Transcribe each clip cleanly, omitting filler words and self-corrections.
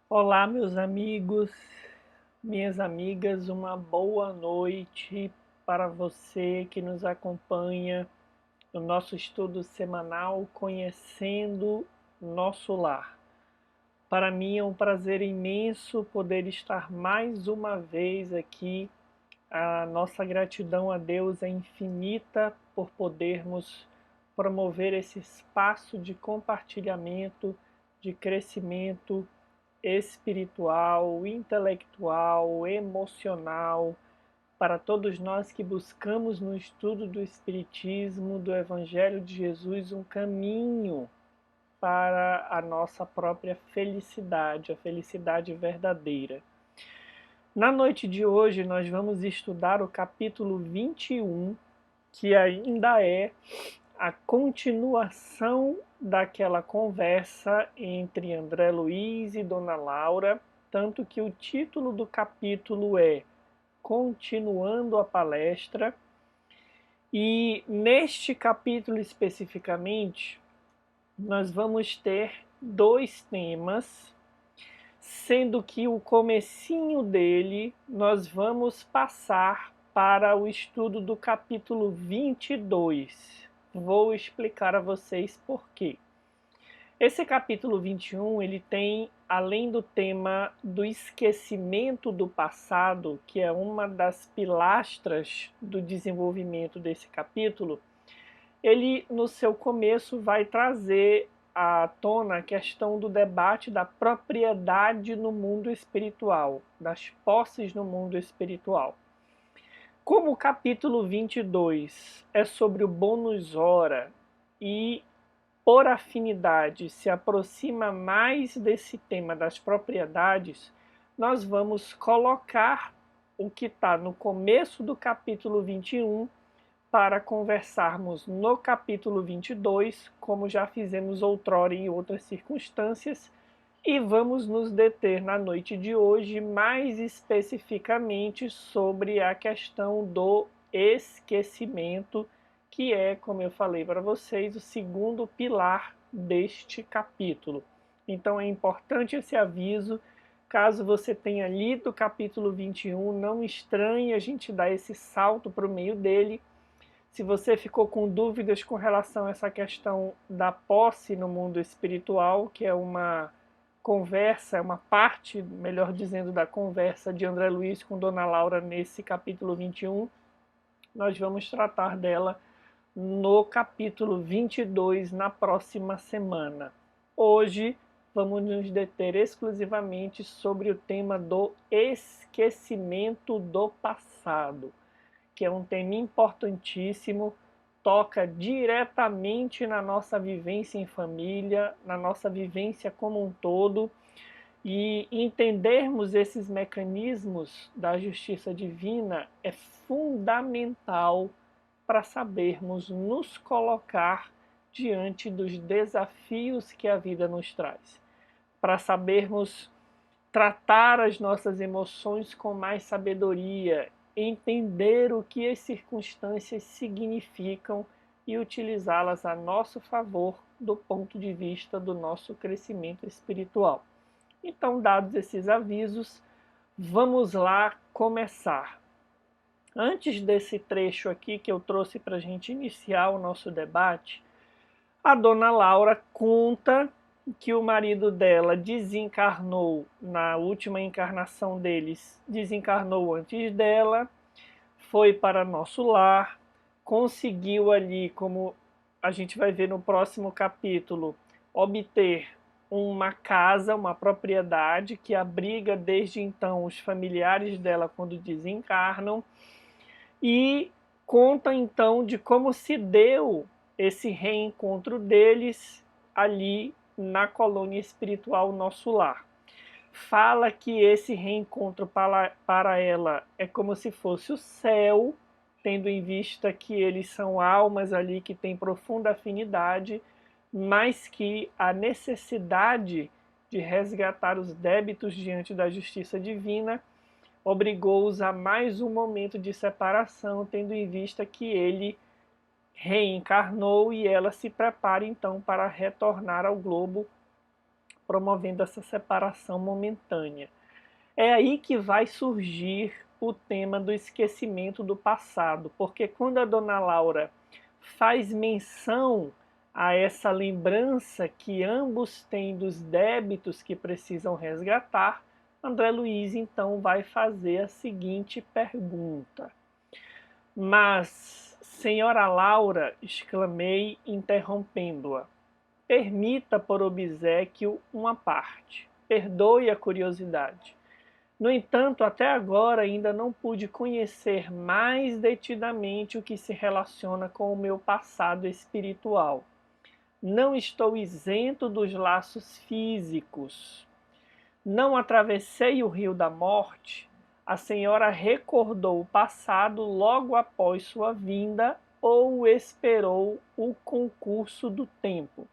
Olá, meus amigos, minhas amigas, uma boa noite para você que nos acompanha no nosso estudo semanal Conhecendo Nosso Lar. Para mim é um prazer imenso poder estar mais uma vez aqui. A nossa gratidão a Deus é infinita por podermos promover esse espaço de compartilhamento, de crescimento espiritual, intelectual, emocional, para todos nós que buscamos no estudo do Espiritismo, do Evangelho de Jesus, um caminho para a nossa própria felicidade, a felicidade verdadeira. Na noite de hoje, nós vamos estudar o capítulo 21, que ainda é a continuação daquela conversa entre André Luiz e Dona Laura, tanto que o título do capítulo é Continuando a Palestra. E neste capítulo especificamente, nós vamos ter dois temas, sendo que o comecinho dele nós vamos passar para o estudo do capítulo 22. Vou explicar a vocês por quê. Esse capítulo 21, ele tem, além do tema do esquecimento do passado, que é uma das pilastras do desenvolvimento desse capítulo, ele, no seu começo, vai trazer à tona a questão do debate da propriedade no mundo espiritual, das posses no mundo espiritual. Como o capítulo 22 é sobre o bônus hora e, por afinidade, se aproxima mais desse tema das propriedades, nós vamos colocar o que está no começo do capítulo 21 para conversarmos no capítulo 22, como já fizemos outrora em outras circunstâncias, e vamos nos deter na noite de hoje mais especificamente sobre a questão do esquecimento, que é, como eu falei para vocês, o segundo pilar deste capítulo. Então é importante esse aviso. Caso você tenha lido o capítulo 21, não estranhe a gente dar esse salto para o meio dele. Se você ficou com dúvidas com relação a essa questão da posse no mundo espiritual, que é uma conversa, uma parte, melhor dizendo, da conversa de André Luiz com Dona Laura nesse capítulo 21, nós vamos tratar dela no capítulo 22 na próxima semana. Hoje vamos nos deter exclusivamente sobre o tema do esquecimento do passado, que é um tema importantíssimo, toca diretamente na nossa vivência em família, na nossa vivência como um todo, e entendermos esses mecanismos da justiça divina é fundamental para sabermos nos colocar diante dos desafios que a vida nos traz, para sabermos tratar as nossas emoções com mais sabedoria, entender o que as circunstâncias significam e utilizá-las a nosso favor do ponto de vista do nosso crescimento espiritual. Então, dados esses avisos, vamos lá começar. Antes desse trecho aqui que eu trouxe para a gente iniciar o nosso debate, a dona Laura conta que o marido dela desencarnou na última encarnação deles, desencarnou antes dela, foi para nosso lar, conseguiu ali, como a gente vai ver no próximo capítulo, obter uma casa, uma propriedade que abriga desde então os familiares dela quando desencarnam, e conta então de como se deu esse reencontro deles ali na colônia espiritual Nosso Lar. Fala que esse reencontro para ela é como se fosse o céu, tendo em vista que eles são almas ali que têm profunda afinidade, mas que a necessidade de resgatar os débitos diante da justiça divina obrigou-os a mais um momento de separação, tendo em vista que ele reencarnou e ela se prepara então para retornar ao globo promovendo essa separação momentânea. É aí que vai surgir o tema do esquecimento do passado, porque quando a dona Laura faz menção a essa lembrança que ambos têm dos débitos que precisam resgatar, André Luiz então vai fazer a seguinte pergunta: Mas, senhora Laura, exclamei, interrompendo-a, permita por obséquio uma parte. Perdoe a curiosidade. No entanto, até agora ainda não pude conhecer mais detidamente o que se relaciona com o meu passado espiritual. Não estou isento dos laços físicos. Não atravessei o rio da morte. A senhora recordou o passado logo após sua vinda ou esperou o concurso do tempo?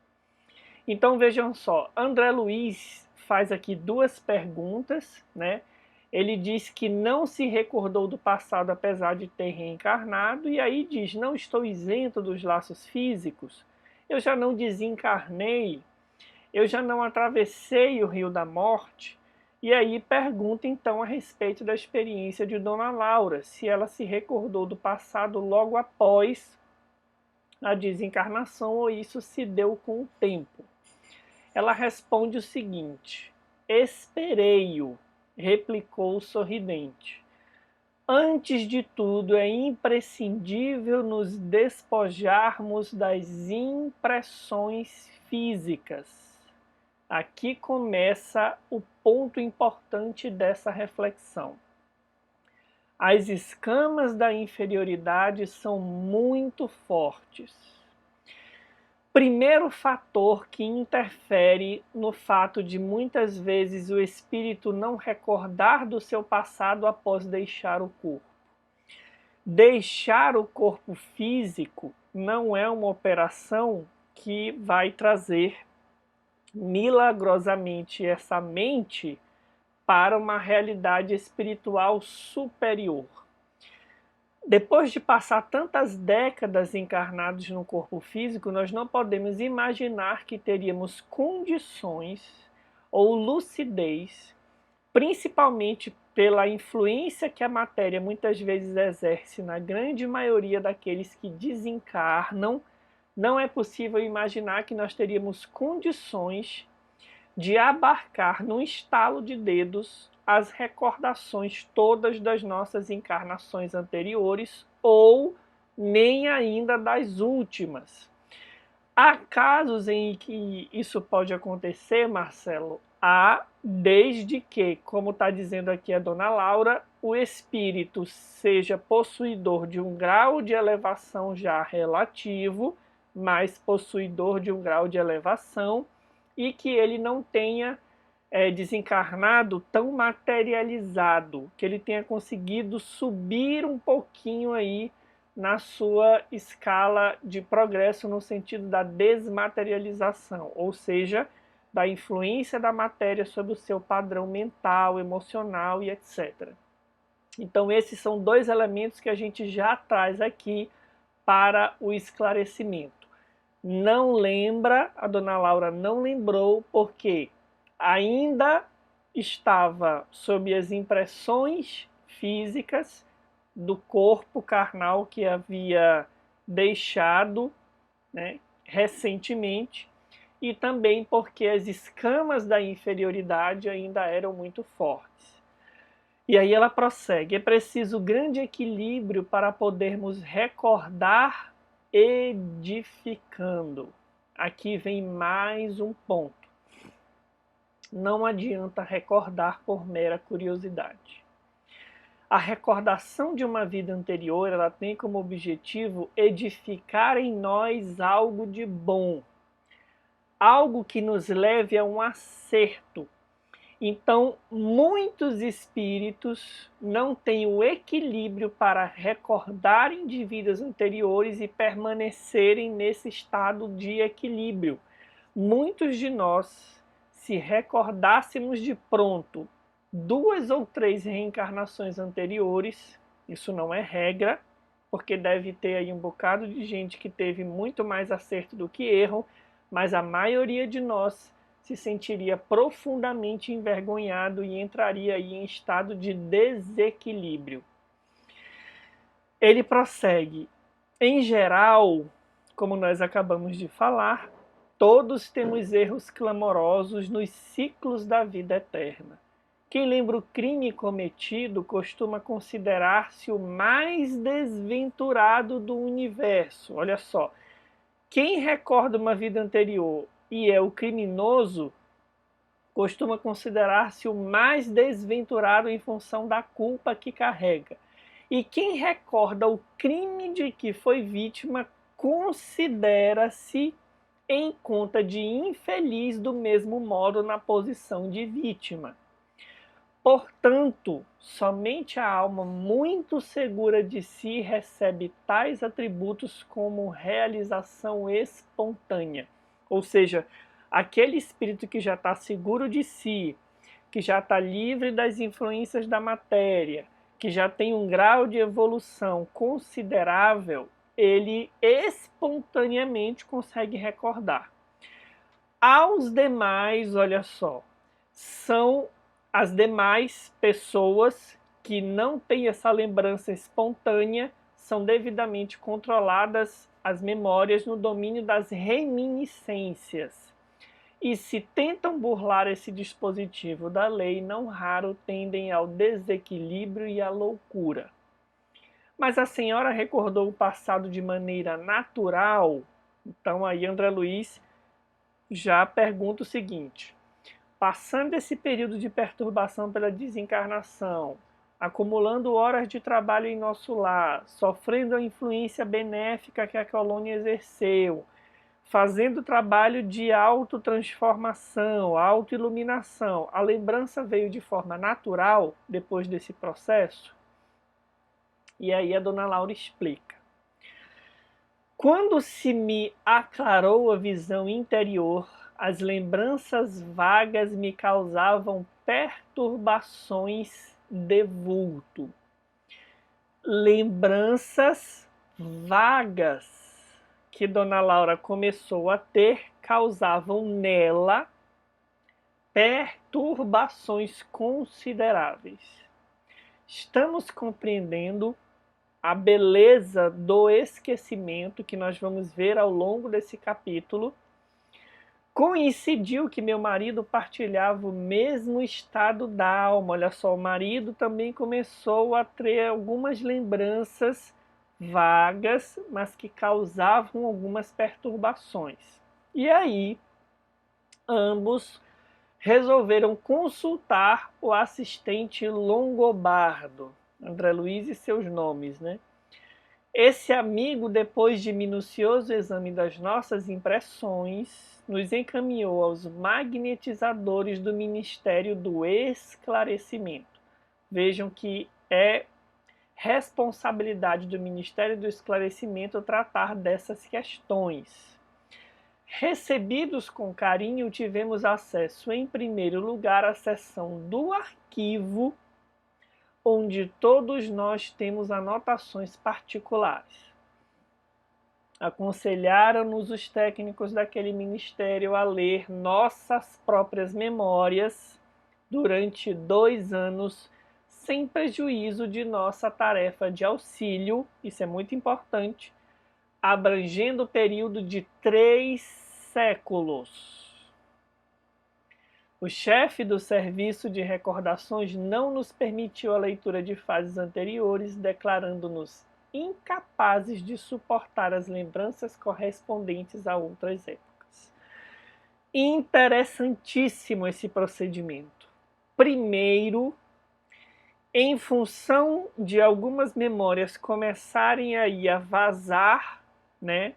Então vejam só, André Luiz faz aqui duas perguntas, né? Ele diz que não se recordou do passado apesar de ter reencarnado, e aí diz: não estou isento dos laços físicos, eu já não desencarnei, eu já não atravessei o rio da morte. E aí pergunta então a respeito da experiência de Dona Laura, se ela se recordou do passado logo após a desencarnação ou isso se deu com o tempo. Ela responde o seguinte: esperei-o, replicou sorridente. Antes de tudo, é imprescindível nos despojarmos das impressões físicas. Aqui começa o ponto importante dessa reflexão. As escamas da inferioridade são muito fortes. Primeiro fator que interfere no fato de muitas vezes o espírito não recordar do seu passado após deixar o corpo. Deixar o corpo físico não é uma operação que vai trazer milagrosamente essa mente para uma realidade espiritual superior. Depois de passar tantas décadas encarnados no corpo físico, nós não podemos imaginar que teríamos condições ou lucidez, principalmente pela influência que a matéria muitas vezes exerce na grande maioria daqueles que desencarnam. Não é possível imaginar que nós teríamos condições de abarcar num estalo de dedos as recordações todas das nossas encarnações anteriores ou nem ainda das últimas. Há casos em que isso pode acontecer, Marcelo, desde que, como está dizendo aqui a dona Laura, o espírito seja possuidor de um grau de elevação já relativo, mas possuidor de um grau de elevação, e que ele não tenha desencarnado tão materializado, que ele tenha conseguido subir um pouquinho aí na sua escala de progresso no sentido da desmaterialização, ou seja, da influência da matéria sobre o seu padrão mental, emocional e etc. Então esses são dois elementos que a gente já traz aqui para o esclarecimento. Não lembra, a dona Laura não lembrou, porque ainda estava sob as impressões físicas do corpo carnal que havia deixado, né, recentemente, e também porque as escamas da inferioridade ainda eram muito fortes. E aí ela prossegue: é preciso grande equilíbrio para podermos recordar edificando. Aqui vem mais um ponto. Não adianta recordar por mera curiosidade. A recordação de uma vida anterior, ela tem como objetivo edificar em nós algo de bom, algo que nos leve a um acerto. Então, muitos espíritos não têm o equilíbrio para recordarem de vidas anteriores e permanecerem nesse estado de equilíbrio. Muitos de nós, se recordássemos de pronto 2 ou 3 reencarnações anteriores, isso não é regra, porque deve ter aí um bocado de gente que teve muito mais acerto do que erro, mas a maioria de nós, se sentiria profundamente envergonhado e entraria aí em estado de desequilíbrio. Ele prossegue: em geral, como nós acabamos de falar, todos temos erros clamorosos nos ciclos da vida eterna. Quem lembra o crime cometido costuma considerar-se o mais desventurado do universo. Olha só, quem recorda uma vida anterior e é o criminoso costuma considerar-se o mais desventurado em função da culpa que carrega. E quem recorda o crime de que foi vítima considera-se em conta de infeliz do mesmo modo na posição de vítima. Portanto, somente a alma muito segura de si recebe tais atributos como realização espontânea. Ou seja, aquele espírito que já está seguro de si, que já está livre das influências da matéria, que já tem um grau de evolução considerável, ele espontaneamente consegue recordar. Aos demais, olha só, são as demais pessoas que não têm essa lembrança espontânea, são devidamente controladas as memórias no domínio das reminiscências. E se tentam burlar esse dispositivo da lei, não raro tendem ao desequilíbrio e à loucura. Mas a senhora recordou o passado de maneira natural? Então aí André Luiz já pergunta o seguinte: passando esse período de perturbação pela desencarnação, acumulando horas de trabalho em nosso lar, sofrendo a influência benéfica que a colônia exerceu, fazendo trabalho de autotransformação, autoiluminação, a lembrança veio de forma natural depois desse processo? E aí a dona Laura explica. Quando se me aclarou a visão interior, as lembranças vagas me causavam perturbações de vulto. Lembranças vagas que Dona Laura começou a ter causavam nela perturbações consideráveis. Estamos compreendendo a beleza do esquecimento que nós vamos ver ao longo desse capítulo. Coincidiu que meu marido partilhava o mesmo estado da alma. Olha só, o marido também começou a ter algumas lembranças vagas, mas que causavam algumas perturbações. E aí, ambos resolveram consultar o assistente Longobardo, André Luiz e seus nomes, né? Esse amigo, depois de minucioso exame das nossas impressões, nos encaminhou aos magnetizadores do Ministério do Esclarecimento. Vejam que é responsabilidade do Ministério do Esclarecimento tratar dessas questões. Recebidos com carinho, tivemos acesso, em primeiro lugar, à seção do arquivo, onde todos nós temos anotações particulares. Aconselharam-nos os técnicos daquele ministério a ler nossas próprias memórias durante 2 anos, sem prejuízo de nossa tarefa de auxílio, isso é muito importante, abrangendo o período de 3 séculos. O chefe do serviço de recordações não nos permitiu a leitura de fases anteriores, declarando-nos incapazes de suportar as lembranças correspondentes a outras épocas. Interessantíssimo esse procedimento. Primeiro, em função de algumas memórias começarem aí a vazar, né,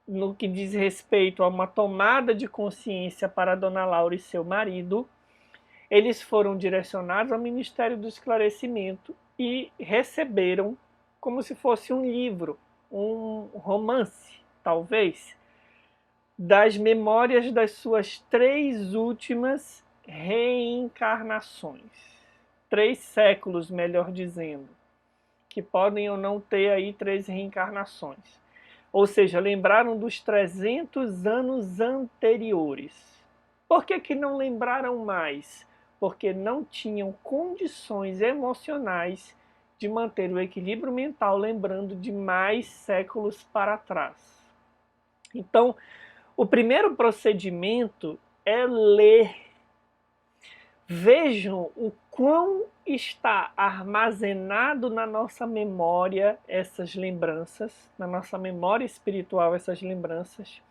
no que diz respeito a uma tomada de consciência para Dona Laura e seu marido, eles foram direcionados ao Ministério do Esclarecimento e receberam como se fosse um livro, um romance, talvez, das memórias das suas 3 últimas reencarnações. 3 séculos, melhor dizendo, que podem ou não ter aí 3 reencarnações. Ou seja, lembraram dos 300 anos anteriores. Por que que não lembraram mais? Porque não tinham condições emocionais de manter o equilíbrio mental, lembrando de mais séculos para trás. Então, o primeiro procedimento é ler. Vejam o quão está armazenado na nossa memória essas lembranças, na nossa memória espiritual essas lembranças,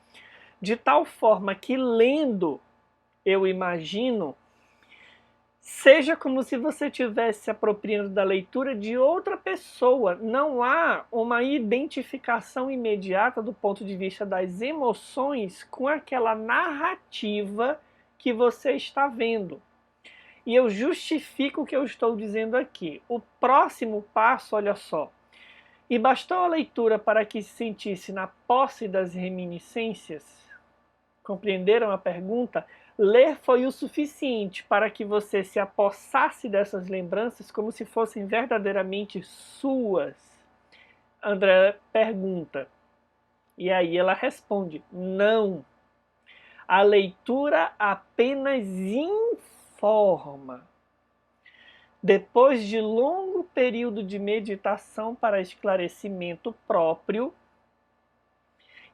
de tal forma que lendo, eu imagino, seja como se você estivesse se apropriando da leitura de outra pessoa. Não há uma identificação imediata do ponto de vista das emoções com aquela narrativa que você está vendo. E eu justifico o que eu estou dizendo aqui. O próximo passo, olha só. E bastou a leitura para que se sentisse na posse das reminiscências? Compreenderam a pergunta? Ler foi o suficiente para que você se apossasse dessas lembranças como se fossem verdadeiramente suas? André pergunta. E aí ela responde: não. A leitura apenas informa. Depois de longo período de meditação para esclarecimento próprio,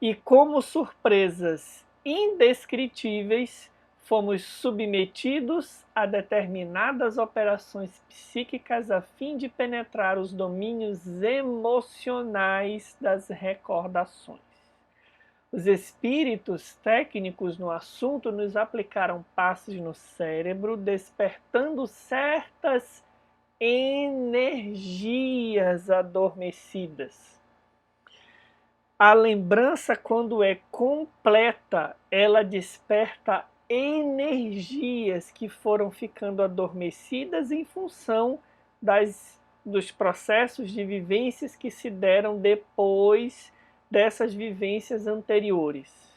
e como surpresas indescritíveis, fomos submetidos a determinadas operações psíquicas a fim de penetrar os domínios emocionais das recordações. Os espíritos técnicos no assunto nos aplicaram passes no cérebro, despertando certas energias adormecidas. A lembrança, quando é completa, ela desperta energias que foram ficando adormecidas em função dos processos de vivências que se deram depois dessas vivências anteriores.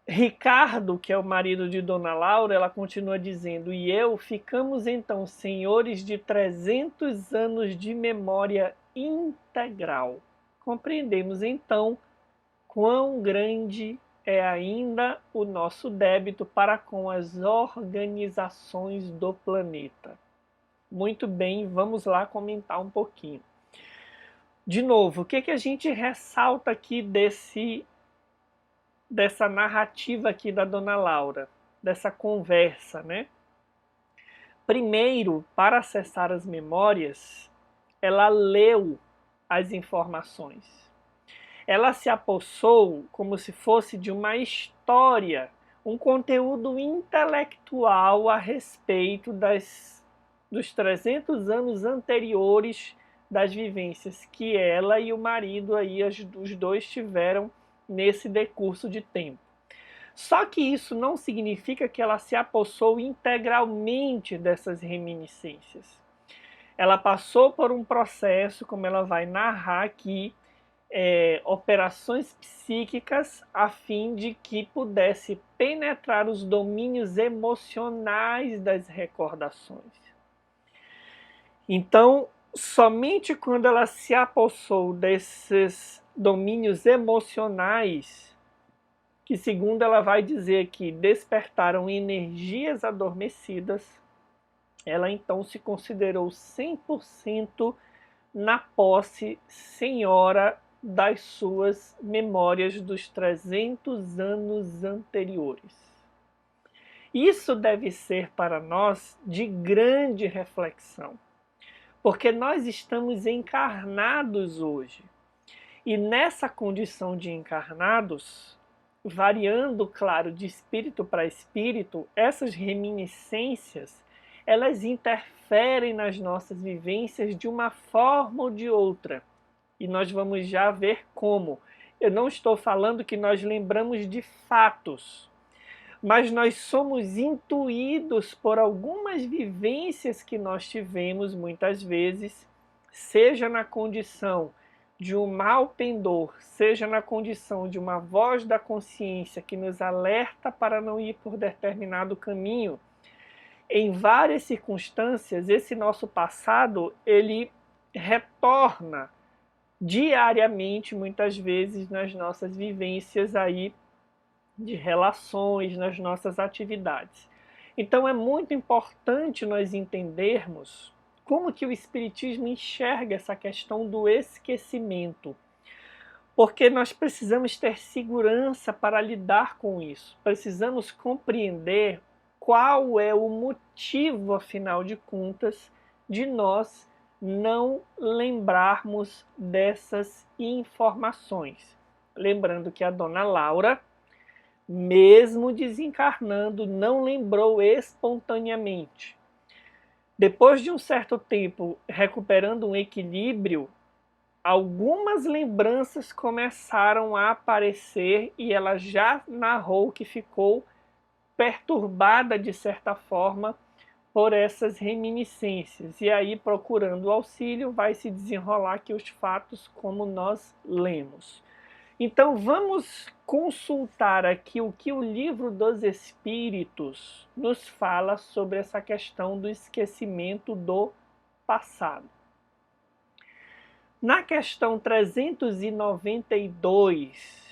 Ricardo, que é o marido de Dona Laura, ela continua dizendo: e eu ficamos então senhores de 300 anos de memória integral. Compreendemos então quão grande é ainda o nosso débito para com as organizações do planeta. Muito bem, vamos lá comentar um pouquinho. De novo, o que a gente ressalta aqui dessa narrativa aqui da Dona Laura, dessa conversa, né? Primeiro, para acessar as memórias, ela leu as informações. Ela se apossou como se fosse de uma história, um conteúdo intelectual a respeito dos 300 anos anteriores das vivências que ela e o marido aí, os dois tiveram nesse decurso de tempo. Só que isso não significa que ela se apossou integralmente dessas reminiscências. Ela passou por um processo, como ela vai narrar aqui, operações psíquicas a fim de que pudesse penetrar os domínios emocionais das recordações. Então, somente quando ela se apossou desses domínios emocionais, que segundo ela vai dizer que despertaram energias adormecidas, ela então se considerou 100% na posse senhora das suas memórias dos 300 anos anteriores. Isso deve ser para nós de grande reflexão, porque nós estamos encarnados hoje. E nessa condição de encarnados, variando, claro, de espírito para espírito, essas reminiscências, elas interferem nas nossas vivências de uma forma ou de outra. E nós vamos já ver como. Eu não estou falando que nós lembramos de fatos, mas nós somos intuídos por algumas vivências que nós tivemos muitas vezes, seja na condição de um mal pendor, seja na condição de uma voz da consciência que nos alerta para não ir por determinado caminho. Em várias circunstâncias, esse nosso passado, ele retorna diariamente, muitas vezes, nas nossas vivências aí de relações, nas nossas atividades. Então é muito importante nós entendermos como que o Espiritismo enxerga essa questão do esquecimento, porque nós precisamos ter segurança para lidar com isso. Precisamos compreender qual é o motivo, afinal de contas, de nós não lembrarmos dessas informações. Lembrando que a dona Laura, mesmo desencarnando, não lembrou espontaneamente. Depois de um certo tempo recuperando um equilíbrio, algumas lembranças começaram a aparecer e ela já narrou que ficou perturbada de certa forma por essas reminiscências. E aí, procurando auxílio, vai se desenrolar aqui os fatos como nós lemos. Então vamos consultar aqui o que o Livro dos Espíritos nos fala sobre essa questão do esquecimento do passado. Na questão 392,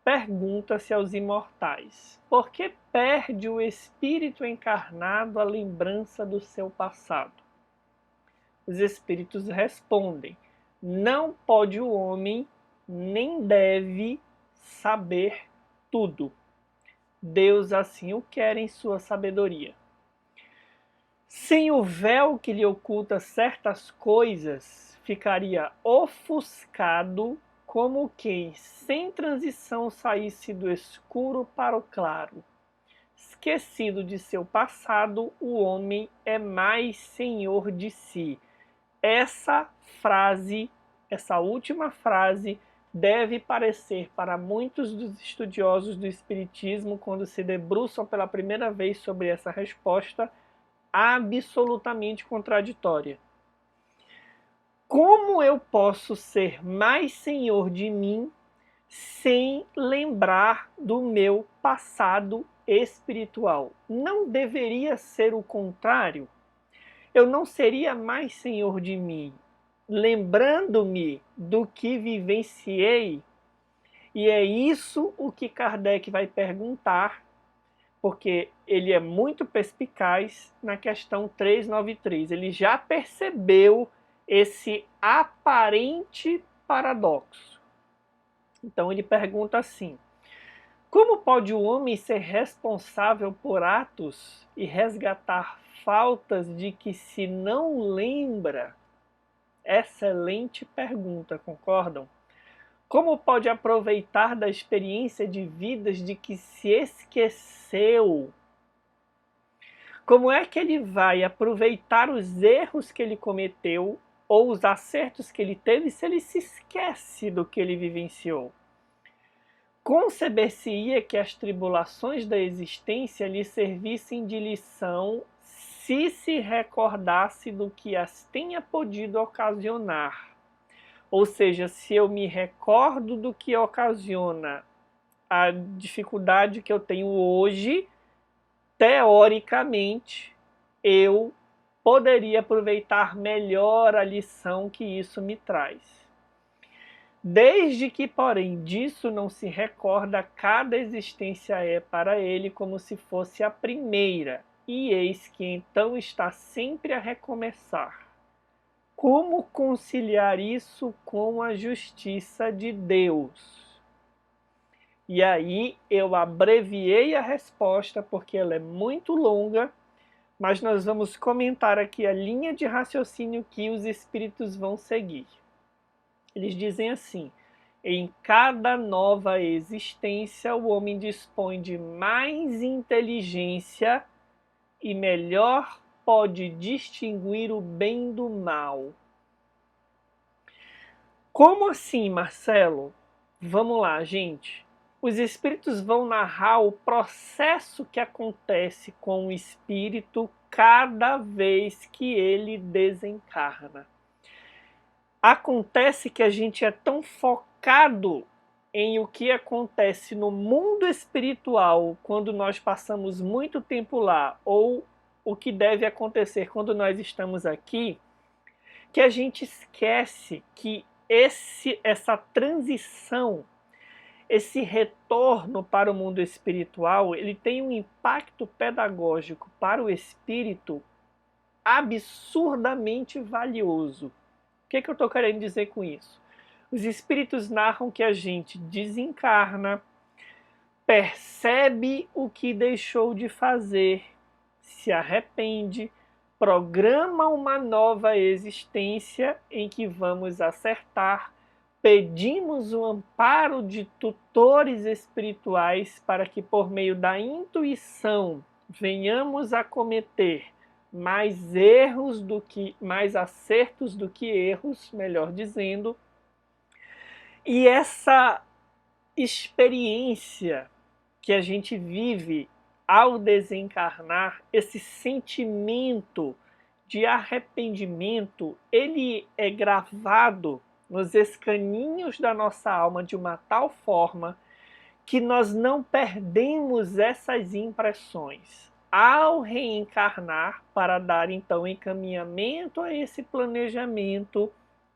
pergunta-se aos imortais: por que perde o espírito encarnado a lembrança do seu passado? Os espíritos respondem: não pode o homem, nem deve saber tudo. Deus assim o quer em sua sabedoria. Sem o véu que lhe oculta certas coisas, ficaria ofuscado como quem, sem transição, saísse do escuro para o claro. Esquecido de seu passado, o homem é mais senhor de si. Essa frase, essa última frase, deve parecer para muitos dos estudiosos do Espiritismo, quando se debruçam pela primeira vez sobre essa resposta, absolutamente contraditória. Como eu posso ser mais senhor de mim sem lembrar do meu passado espiritual? Não deveria ser o contrário? Eu não seria mais senhor de mim, lembrando-me do que vivenciei? E é isso o que Kardec vai perguntar, porque ele é muito perspicaz na questão 393. Ele já percebeu esse aparente paradoxo. Então ele pergunta assim: como pode o homem ser responsável por atos e resgatar faltas de que se não lembra? Excelente pergunta, concordam? Como pode aproveitar da experiência de vidas de que se esqueceu? Como é que ele vai aproveitar os erros que ele cometeu ou os acertos que ele teve se ele se esquece do que ele vivenciou? Conceber-se-ia que as tribulações da existência lhe servissem de lição se recordasse do que as tenha podido ocasionar. Ou seja, se eu me recordo do que ocasiona a dificuldade que eu tenho hoje, teoricamente, eu poderia aproveitar melhor a lição que isso me traz. Desde que, porém, disso não se recorda, cada existência é para ele como se fosse a primeira, e eis que então está sempre a recomeçar. Como conciliar isso com a justiça de Deus? E aí eu abreviei a resposta porque ela é muito longa, mas nós vamos comentar aqui a linha de raciocínio que os espíritos vão seguir. Eles dizem assim: em cada nova existência, o homem dispõe de mais inteligência e melhor pode distinguir o bem do mal. Como assim, Marcelo? Vamos lá, gente. Os espíritos vão narrar o processo que acontece com o espírito cada vez que ele desencarna. Acontece que a gente é tão focado em o que acontece no mundo espiritual quando nós passamos muito tempo lá, ou o que deve acontecer quando nós estamos aqui, que a gente esquece que essa transição esse retorno para o mundo espiritual, ele tem um impacto pedagógico para o espírito absurdamente valioso. O que eu estou querendo dizer com isso? Os espíritos narram que a gente desencarna, percebe o que deixou de fazer, se arrepende, programa uma nova existência em que vamos acertar, pedimos o amparo de tutores espirituais para que, por meio da intuição, venhamos a cometer mais erros do que, mais acertos do que erros, melhor dizendo. E essa experiência que a gente vive ao desencarnar, esse sentimento de arrependimento, ele é gravado nos escaninhos da nossa alma de uma tal forma que nós não perdemos essas impressões. Ao reencarnar, para dar então encaminhamento a esse planejamento,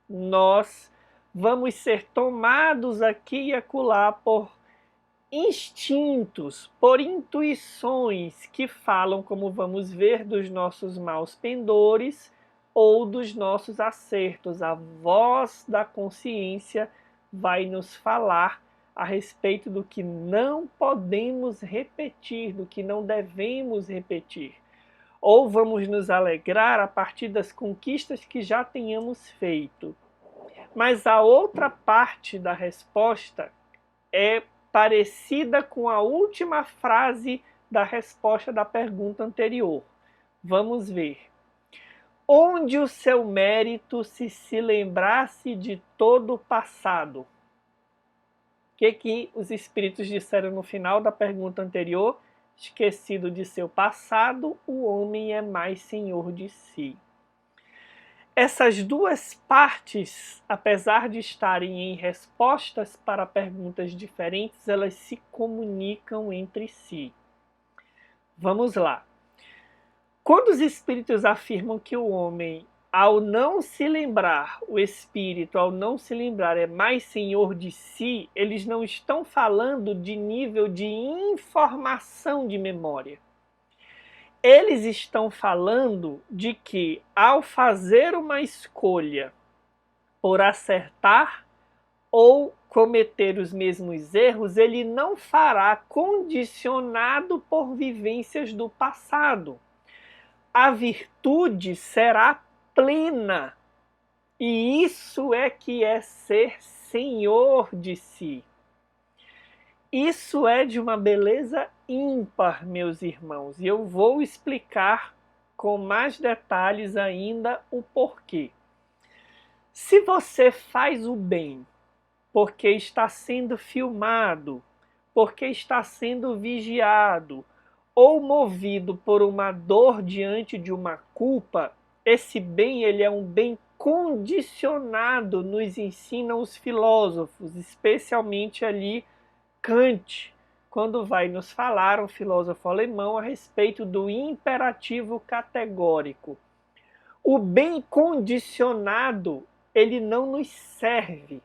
nós vamos ser tomados aqui e acolá por instintos, por intuições que falam, como vamos ver, dos nossos maus pendores ou dos nossos acertos. A voz da consciência vai nos falar a respeito do que não podemos repetir, do que não devemos repetir. Ou vamos nos alegrar a partir das conquistas que já tenhamos feito. Mas a outra parte da resposta é parecida com a última frase da resposta da pergunta anterior. Vamos ver. Onde o seu mérito se lembrasse de todo o passado? O que os espíritos disseram no final da pergunta anterior? Esquecido de seu passado, o homem é mais senhor de si. Essas duas partes, apesar de estarem em respostas para perguntas diferentes, elas se comunicam entre si. Vamos lá. Quando os espíritos afirmam que o homem, ao não se lembrar, o espírito, ao não se lembrar, é mais senhor de si, eles não estão falando de nível de informação de memória. Eles estão falando de que, ao fazer uma escolha por acertar ou cometer os mesmos erros, ele não fará condicionado por vivências do passado. A virtude será plena. E isso é que é ser senhor de si. Isso é de uma beleza ímpar, meus irmãos, e eu vou explicar com mais detalhes ainda o porquê. Se você faz o bem porque está sendo filmado, porque está sendo vigiado, ou movido por uma dor diante de uma culpa, esse bem ele é um bem condicionado, nos ensinam os filósofos, especialmente ali Kant, quando vai nos falar, um filósofo alemão, a respeito do imperativo categórico. O bem condicionado, ele não nos serve.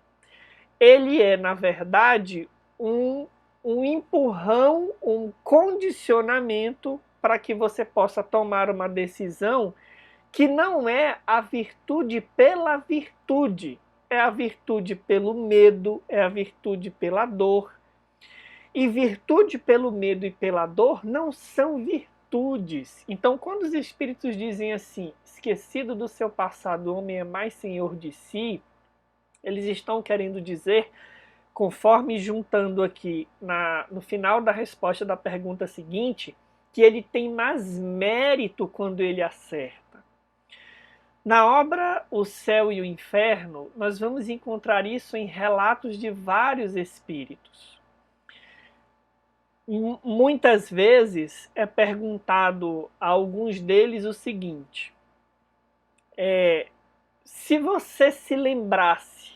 Ele é, na verdade, um empurrão, um condicionamento para que você possa tomar uma decisão que não é a virtude pela virtude, é a virtude pelo medo, é a virtude pela dor. E virtude pelo medo e pela dor não são virtudes. Então, quando os espíritos dizem assim, esquecido do seu passado, o homem é mais senhor de si, eles estão querendo dizer, conforme juntando aqui no final da resposta da pergunta seguinte, que ele tem mais mérito quando ele acerta. Na obra O Céu e o Inferno, nós vamos encontrar isso em relatos de vários espíritos. Muitas vezes é perguntado a alguns deles o seguinte: se você se lembrasse,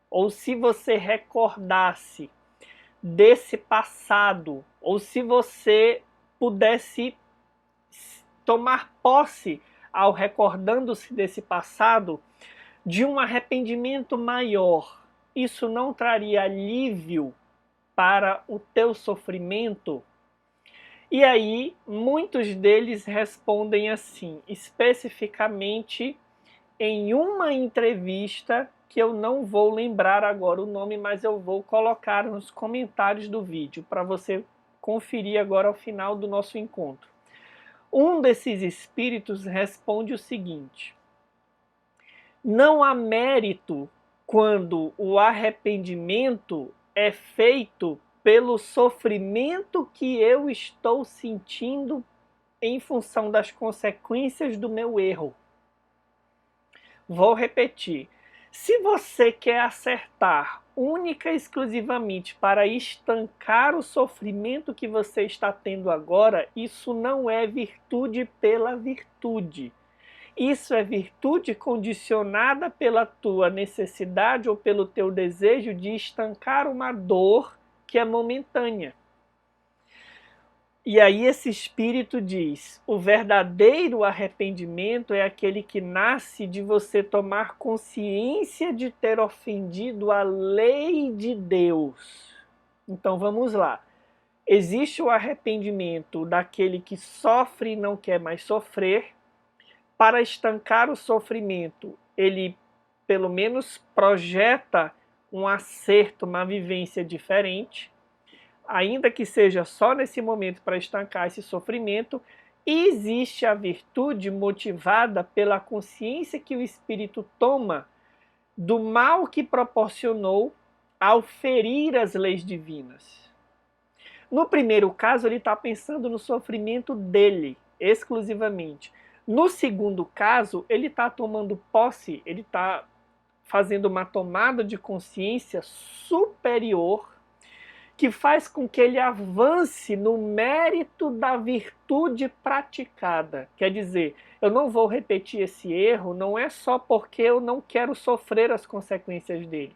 ou se você recordasse desse passado, ou se você pudesse tomar posse, ao recordando-se desse passado, de um arrependimento maior, isso não traria alívio para o teu sofrimento? E aí, muitos deles respondem assim, especificamente em uma entrevista que eu não vou lembrar agora o nome, mas eu vou colocar nos comentários do vídeo para você conferir agora ao final do nosso encontro. Um desses espíritos responde o seguinte: não há mérito quando o arrependimento é feito pelo sofrimento que eu estou sentindo em função das consequências do meu erro. Vou repetir. Se você quer acertar única e exclusivamente para estancar o sofrimento que você está tendo agora, isso não é virtude pela virtude. Isso é virtude condicionada pela tua necessidade ou pelo teu desejo de estancar uma dor que é momentânea. E aí esse espírito diz, o verdadeiro arrependimento é aquele que nasce de você tomar consciência de ter ofendido a lei de Deus. Então vamos lá. Existe o arrependimento daquele que sofre e não quer mais sofrer. Para estancar o sofrimento, ele pelo menos projeta um acerto, uma vivência diferente, ainda que seja só nesse momento para estancar esse sofrimento. E existe a virtude motivada pela consciência que o espírito toma do mal que proporcionou ao ferir as leis divinas. No primeiro caso, ele está pensando no sofrimento dele, exclusivamente. No segundo caso, ele está tomando posse, ele está fazendo uma tomada de consciência superior que faz com que ele avance no mérito da virtude praticada. Quer dizer, eu não vou repetir esse erro, não é só porque eu não quero sofrer as consequências dele.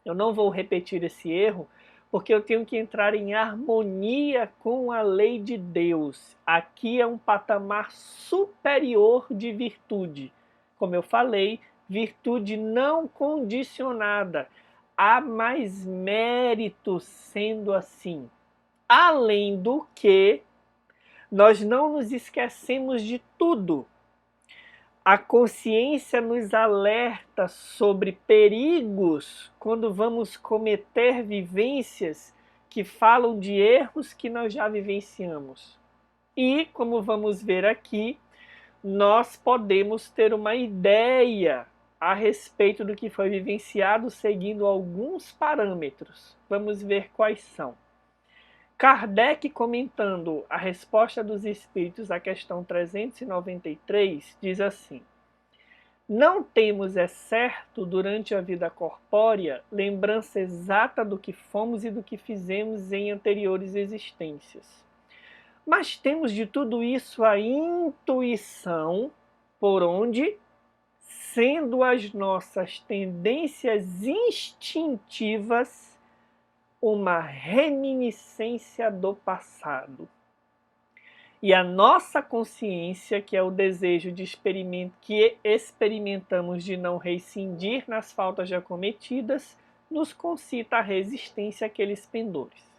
Eu não vou repetir esse erro porque eu tenho que entrar em harmonia com a lei de Deus. Aqui é um patamar superior de virtude. Como eu falei, virtude não condicionada. Há mais mérito sendo assim. Além do que, nós não nos esquecemos de tudo. A consciência nos alerta sobre perigos quando vamos cometer vivências que falam de erros que nós já vivenciamos. E, como vamos ver aqui, nós podemos ter uma ideia a respeito do que foi vivenciado seguindo alguns parâmetros. Vamos ver quais são. Kardec, comentando a resposta dos espíritos à questão 393, diz assim: não temos, é certo, durante a vida corpórea, lembrança exata do que fomos e do que fizemos em anteriores existências. Mas temos de tudo isso a intuição, por onde, sendo as nossas tendências instintivas, uma reminiscência do passado. E a nossa consciência, que é o desejo que experimentamos de não rescindir nas faltas já cometidas, nos concita a resistência àqueles pendores.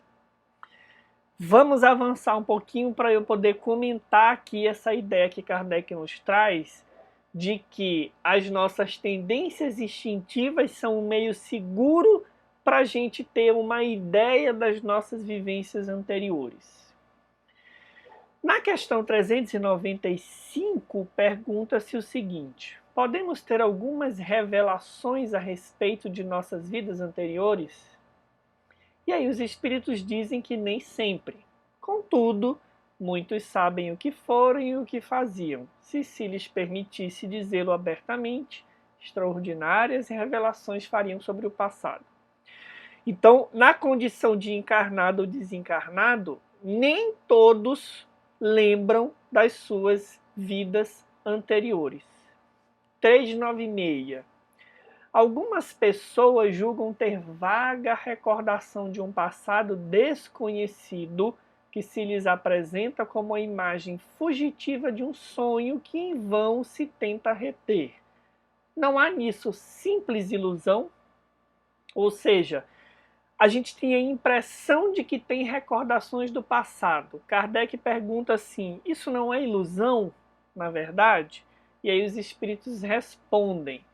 Vamos avançar um pouquinho para eu poder comentar aqui essa ideia que Kardec nos traz de que as nossas tendências instintivas são um meio seguro para a gente ter uma ideia das nossas vivências anteriores. Na questão 395, pergunta-se o seguinte: podemos ter algumas revelações a respeito de nossas vidas anteriores? E aí os espíritos dizem que nem sempre. Contudo, muitos sabem o que foram e o que faziam. Se lhes permitisse dizê-lo abertamente, extraordinárias revelações fariam sobre o passado. Então, na condição de encarnado ou desencarnado, nem todos lembram das suas vidas anteriores. 396. Algumas pessoas julgam ter vaga recordação de um passado desconhecido que se lhes apresenta como a imagem fugitiva de um sonho que em vão se tenta reter. Não há nisso simples ilusão? Ou seja, a gente tem a impressão de que tem recordações do passado. Kardec pergunta assim, isso não é ilusão, na verdade? E aí os espíritos respondem,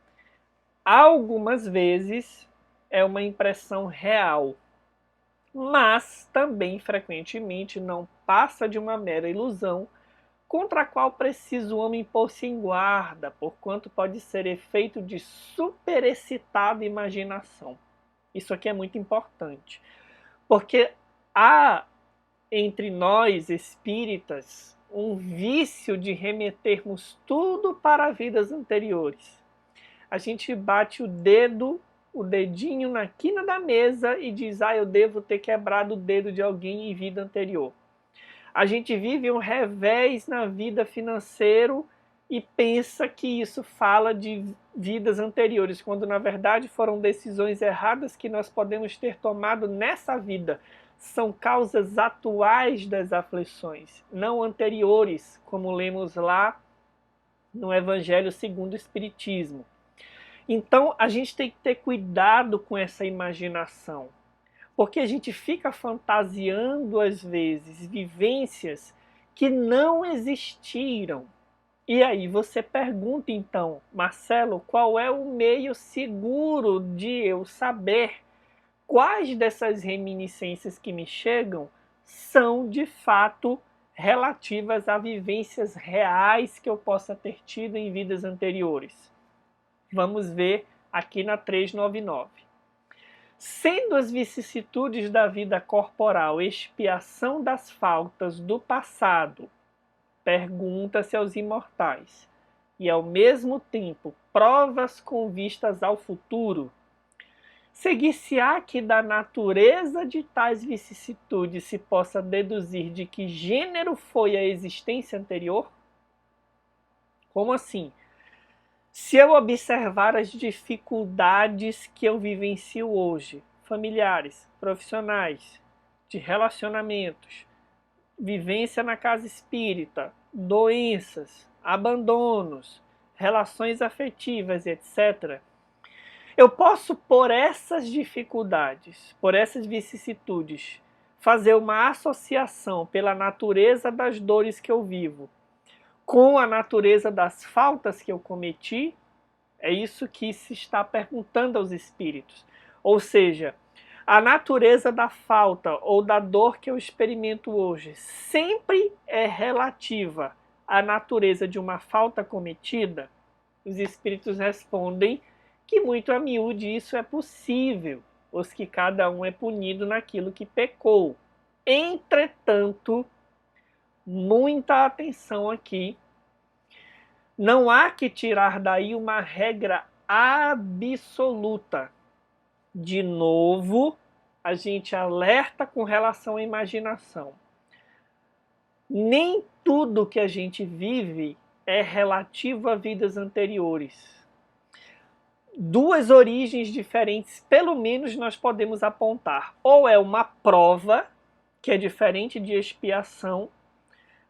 algumas vezes é uma impressão real, mas também frequentemente não passa de uma mera ilusão, contra a qual precisa o homem pôr-se em guarda, porquanto pode ser efeito de superexcitada imaginação. Isso aqui é muito importante, porque há entre nós espíritas um vício de remetermos tudo para vidas anteriores. A gente bate o dedinho na quina da mesa e diz, eu devo ter quebrado o dedo de alguém em vida anterior. A gente vive um revés na vida financeira e pensa que isso fala de vidas anteriores, quando na verdade foram decisões erradas que nós podemos ter tomado nessa vida. São causas atuais das aflições, não anteriores, como lemos lá no Evangelho segundo o Espiritismo. Então a gente tem que ter cuidado com essa imaginação, porque a gente fica fantasiando às vezes vivências que não existiram. E aí você pergunta então, Marcelo, qual é o meio seguro de eu saber quais dessas reminiscências que me chegam são de fato relativas a vivências reais que eu possa ter tido em vidas anteriores? Vamos ver aqui na 399. Sendo as vicissitudes da vida corporal expiação das faltas do passado, pergunta-se aos imortais, e ao mesmo tempo provas com vistas ao futuro, seguir-se-á que da natureza de tais vicissitudes se possa deduzir de que gênero foi a existência anterior? Como assim? Se eu observar as dificuldades que eu vivencio hoje, familiares, profissionais, de relacionamentos, vivência na casa espírita, doenças, abandonos, relações afetivas, etc., eu posso, por essas dificuldades, por essas vicissitudes, fazer uma associação pela natureza das dores que eu vivo com a natureza das faltas que eu cometi? É isso que se está perguntando aos espíritos. Ou seja, a natureza da falta ou da dor que eu experimento hoje sempre é relativa à natureza de uma falta cometida? Os espíritos respondem que muito a miúde isso é possível, pois que cada um é punido naquilo que pecou. Entretanto, muita atenção aqui, não há que tirar daí uma regra absoluta. De novo, a gente alerta com relação à imaginação. Nem tudo que a gente vive é relativo a vidas anteriores. Duas origens diferentes, pelo menos, nós podemos apontar. Ou é uma prova, que é diferente de expiação.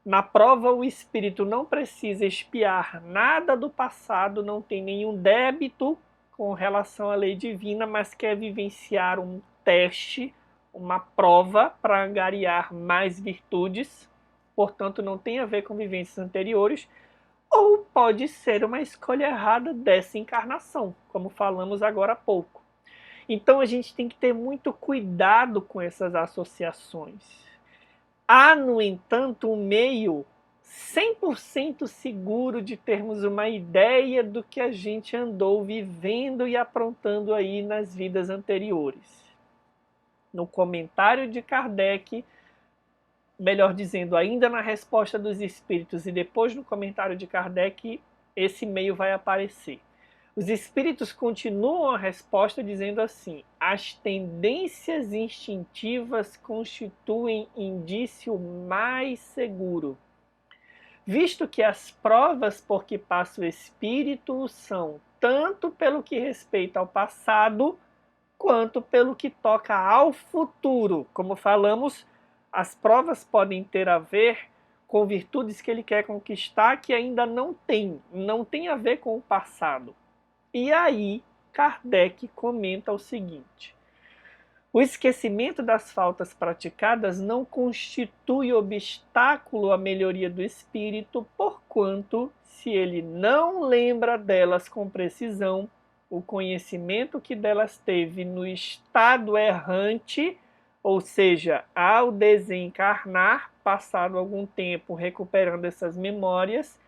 Na prova, o espírito não precisa expiar nada do passado, não tem nenhum débito com relação à lei divina, mas quer vivenciar um teste, uma prova para angariar mais virtudes, portanto não tem a ver com vivências anteriores, ou pode ser uma escolha errada dessa encarnação, como falamos agora há pouco. Então a gente tem que ter muito cuidado com essas associações. Há, no entanto, um meio 100% seguro de termos uma ideia do que a gente andou vivendo e aprontando aí nas vidas anteriores. No comentário de Kardec, melhor dizendo, ainda na resposta dos espíritos e depois no comentário de Kardec, esse meio vai aparecer. Os espíritos continuam a resposta dizendo assim: as tendências instintivas constituem indício mais seguro, visto que as provas por que passa o espírito são tanto pelo que respeita ao passado, quanto pelo que toca ao futuro. Como falamos, as provas podem ter a ver com virtudes que ele quer conquistar que ainda não tem a ver com o passado. E aí, Kardec comenta o seguinte: O esquecimento das faltas praticadas não constitui obstáculo à melhoria do espírito, porquanto, se ele não lembra delas com precisão, o conhecimento que delas teve no estado errante, ou seja, ao desencarnar, passado algum tempo recuperando essas memórias,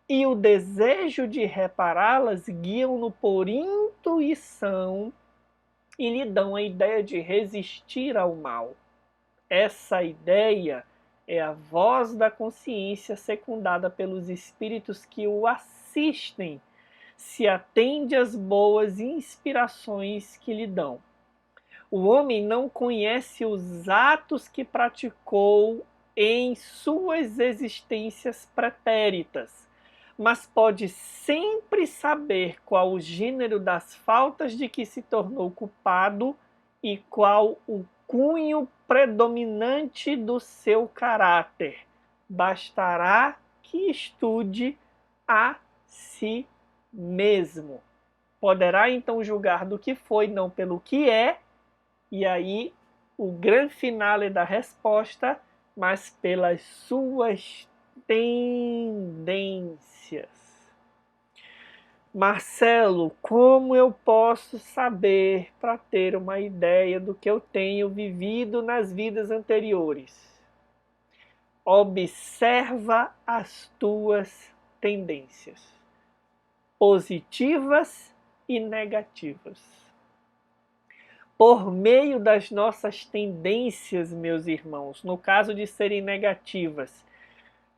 e o desejo de repará-las guiam-no por intuição e lhe dão a ideia de resistir ao mal. Essa ideia é a voz da consciência secundada pelos espíritos que o assistem, se atende às boas inspirações que lhe dão. O homem não conhece os atos que praticou em suas existências pretéritas, mas pode sempre saber qual o gênero das faltas de que se tornou culpado e qual o cunho predominante do seu caráter. Bastará que estude a si mesmo. Poderá então julgar do que foi, não pelo que é, e aí o grande finale da resposta, mas pelas suas tendências. Marcelo, como eu posso saber para ter uma ideia do que eu tenho vivido nas vidas anteriores? Observa as tuas tendências, positivas e negativas. Por meio das nossas tendências, meus irmãos, no caso de serem negativas,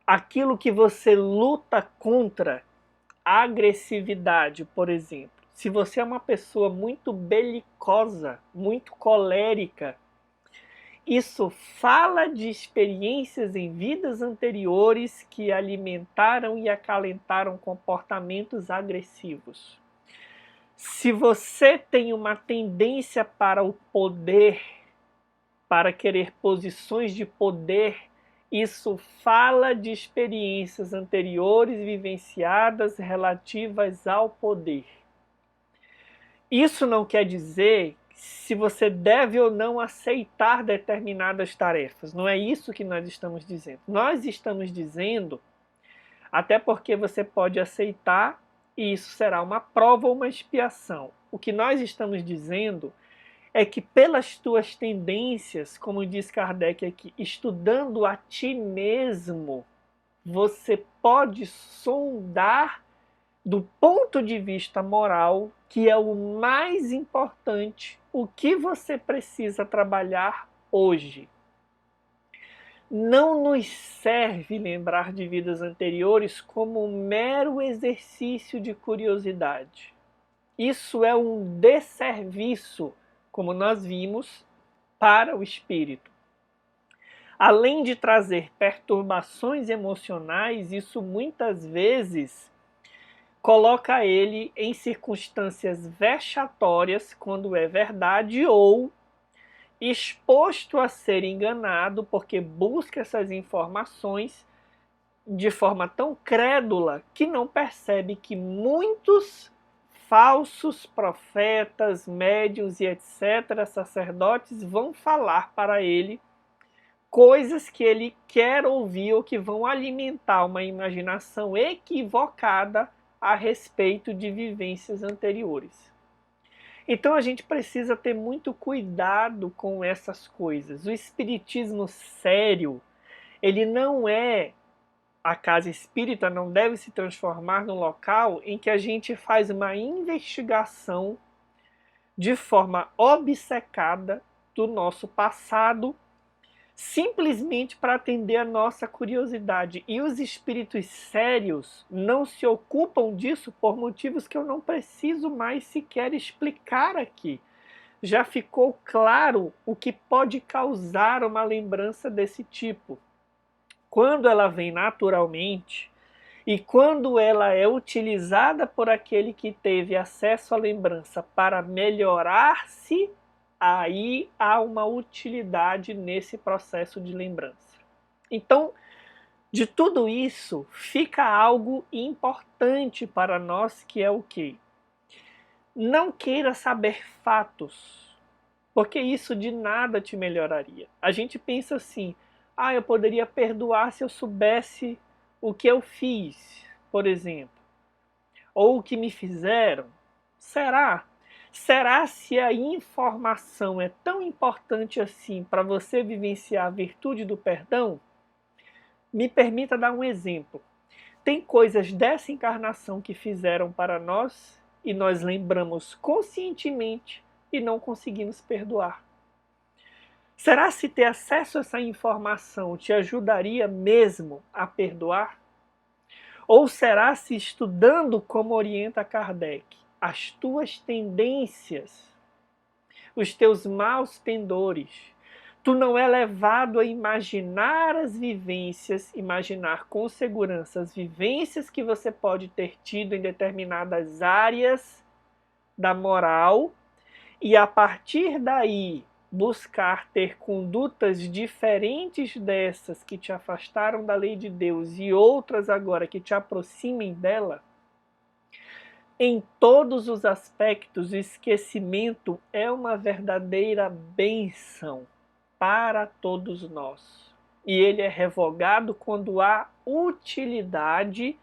aquilo que você luta contra, agressividade, por exemplo. Se você é uma pessoa muito belicosa, muito colérica, isso fala de experiências em vidas anteriores que alimentaram e acalentaram comportamentos agressivos. Se você tem uma tendência para o poder, para querer posições de poder, isso fala de experiências anteriores vivenciadas relativas ao poder. Isso não quer dizer se você deve ou não aceitar determinadas tarefas. Não é isso que nós estamos dizendo. Nós estamos dizendo, até porque você pode aceitar e isso será uma prova ou uma expiação. O que nós estamos dizendo é que pelas tuas tendências, como diz Kardec aqui, estudando a ti mesmo, você pode sondar do ponto de vista moral, que é o mais importante, o que você precisa trabalhar hoje. Não nos serve lembrar de vidas anteriores como um mero exercício de curiosidade. Isso é um desserviço, como nós vimos, para o espírito. Além de trazer perturbações emocionais, isso muitas vezes coloca ele em circunstâncias vexatórias, quando é verdade, ou exposto a ser enganado, porque busca essas informações de forma tão crédula que não percebe que muitos falsos profetas, médiuns e etc., sacerdotes, vão falar para ele coisas que ele quer ouvir ou que vão alimentar uma imaginação equivocada a respeito de vivências anteriores. Então a gente precisa ter muito cuidado com essas coisas. O espiritismo sério, ele não é, a casa espírita não deve se transformar num local em que a gente faz uma investigação de forma obcecada do nosso passado, simplesmente para atender a nossa curiosidade. E os espíritos sérios não se ocupam disso por motivos que eu não preciso mais sequer explicar aqui. Já ficou claro o que pode causar uma lembrança desse tipo. Quando ela vem naturalmente e quando ela é utilizada por aquele que teve acesso à lembrança para melhorar-se, aí há uma utilidade nesse processo de lembrança. Então, de tudo isso, fica algo importante para nós, que é o quê? Não queira saber fatos. porque isso de nada te melhoraria. A gente pensa assim, eu poderia perdoar se eu soubesse o que eu fiz, por exemplo, ou o que me fizeram. Será? Será se a informação é tão importante assim para você vivenciar a virtude do perdão? Me permita dar um exemplo. Tem coisas dessa encarnação que fizeram para nós e nós lembramos conscientemente e não conseguimos perdoar. Será se ter acesso a essa informação te ajudaria mesmo a perdoar? Ou será se estudando como orienta Kardec, as tuas tendências, os teus maus pendores, tu não é levado a imaginar as vivências, imaginar com segurança as vivências que você pode ter tido em determinadas áreas da moral e a partir daí buscar ter condutas diferentes dessas que te afastaram da lei de Deus e outras agora que te aproximem dela? Em todos os aspectos, o esquecimento é uma verdadeira bênção para todos nós. E ele é revogado quando há utilidade,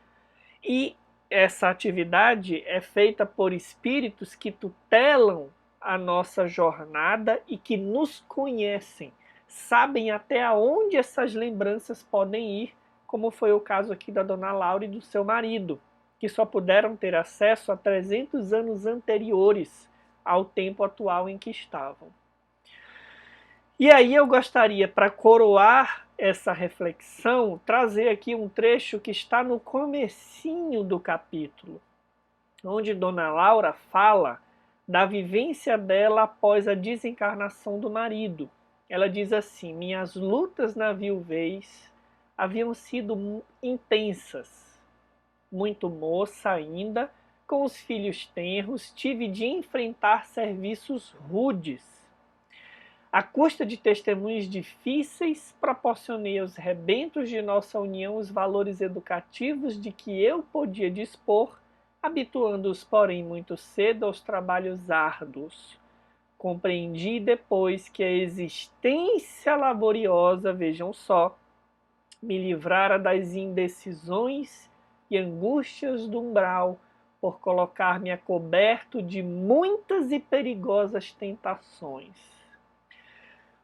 e essa atividade é feita por espíritos que tutelam a nossa jornada e que nos conhecem, sabem até aonde essas lembranças podem ir, como foi o caso aqui da dona Laura e do seu marido, que só puderam ter acesso a 300 anos anteriores ao tempo atual em que estavam. E aí eu gostaria, para coroar essa reflexão, trazer aqui um trecho que está no comecinho do capítulo, onde Dona Laura fala da vivência dela após a desencarnação do marido. Ela diz assim: minhas lutas na viuvez haviam sido intensas. Muito moça ainda, com os filhos tenros, tive de enfrentar serviços rudes. À custa de testemunhos difíceis, proporcionei aos rebentos de nossa união os valores educativos de que eu podia dispor, habituando-os, porém, muito cedo aos trabalhos árduos. Compreendi depois que a existência laboriosa, vejam só, me livrara das indecisões e angústias do umbral, por colocar-me a coberto de muitas e perigosas tentações.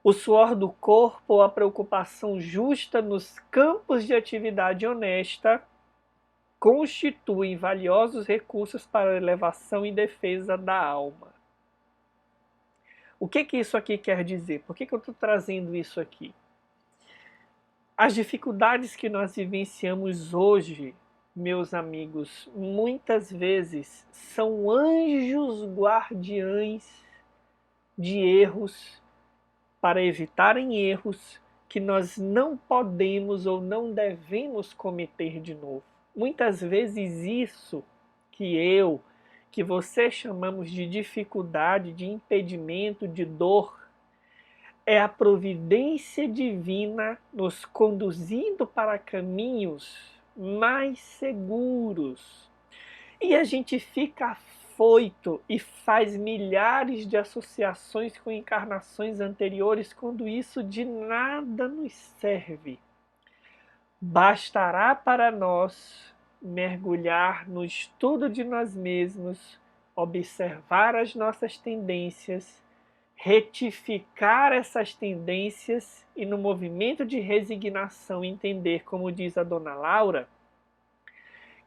O suor do corpo ou a preocupação justa nos campos de atividade honesta constituem valiosos recursos para a elevação e defesa da alma. O que isso aqui quer dizer? Por que eu estou trazendo isso aqui? As dificuldades que nós vivenciamos hoje, meus amigos, muitas vezes são anjos guardiães de erros, para evitarem erros que nós não podemos ou não devemos cometer de novo. Muitas vezes isso que você chamamos de dificuldade, de impedimento, de dor, é a providência divina nos conduzindo para caminhos mais seguros. E a gente fica afoito e faz milhares de associações com encarnações anteriores, quando isso de nada nos serve. Bastará para nós mergulhar no estudo de nós mesmos, observar as nossas tendências, retificar essas tendências e, no movimento de resignação, entender, como diz a dona Laura,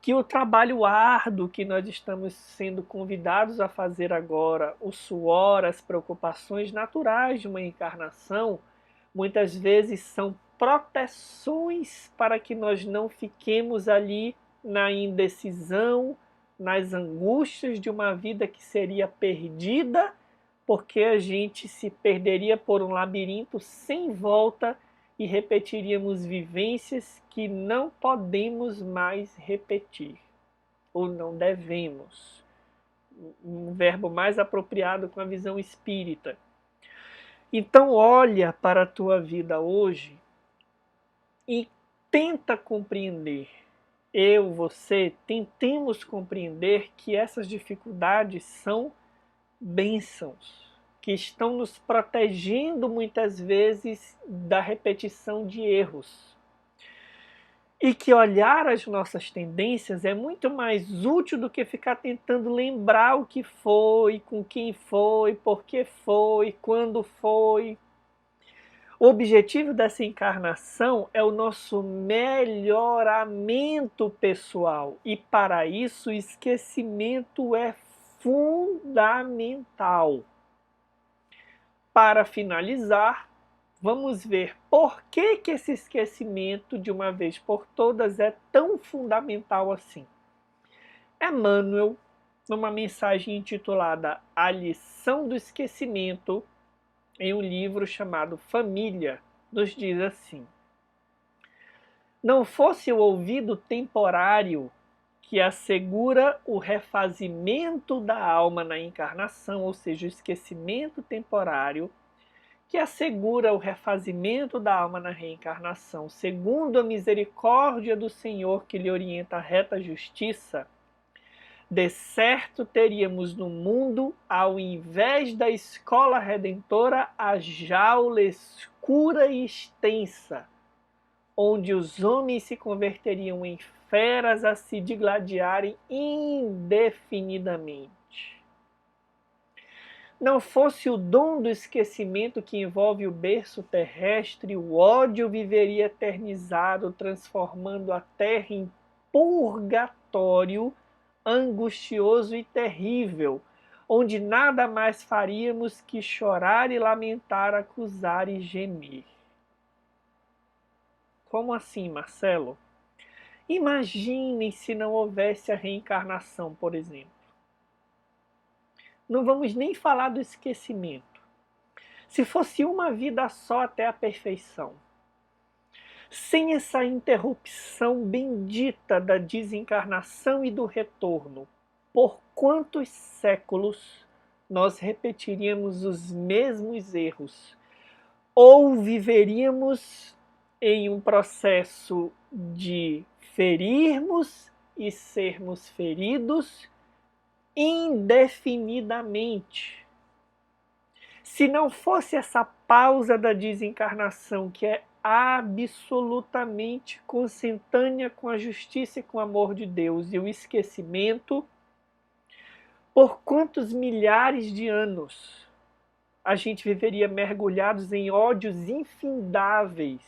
que o trabalho árduo que nós estamos sendo convidados a fazer agora, o suor, as preocupações naturais de uma encarnação, muitas vezes são proteções para que nós não fiquemos ali na indecisão, nas angústias de uma vida que seria perdida, porque a gente se perderia por um labirinto sem volta e repetiríamos vivências que não podemos mais repetir, ou não devemos. Um verbo mais apropriado com a visão espírita. Então olha para a tua vida hoje e tenta compreender. Eu, você, tentemos compreender que essas dificuldades são bênçãos que estão nos protegendo muitas vezes da repetição de erros. E que olhar as nossas tendências é muito mais útil do que ficar tentando lembrar o que foi, com quem foi, por que foi, quando foi. O objetivo dessa encarnação é o nosso melhoramento pessoal. E para isso, o esquecimento é fundamental. Para finalizar, vamos ver por que esse esquecimento, de uma vez por todas, é tão fundamental assim. Emmanuel, numa mensagem intitulada A Lição do Esquecimento, em um livro chamado Família, nos diz assim: não fosse o ouvido temporário que assegura o refazimento da alma na encarnação, ou seja, o esquecimento temporário, que assegura o refazimento da alma na reencarnação, segundo a misericórdia do Senhor que lhe orienta a reta justiça, de certo teríamos no mundo, ao invés da escola redentora, a jaula escura e extensa, onde os homens se converteriam em feras a se digladiarem indefinidamente. Não fosse o dom do esquecimento que envolve o berço terrestre, o ódio viveria eternizado, transformando a terra em purgatório angustioso e terrível, onde nada mais faríamos que chorar e lamentar, acusar e gemer. Como assim, Marcelo? Imaginem se não houvesse a reencarnação, por exemplo. Não vamos nem falar do esquecimento. Se fosse uma vida só até a perfeição, sem essa interrupção bendita da desencarnação e do retorno, por quantos séculos nós repetiríamos os mesmos erros? Ou viveríamos em um processo de ferirmos e sermos feridos indefinidamente? Se não fosse essa pausa da desencarnação, que é absolutamente consentânea com a justiça e com o amor de Deus, e o esquecimento, por quantos milhares de anos a gente viveria mergulhados em ódios infindáveis?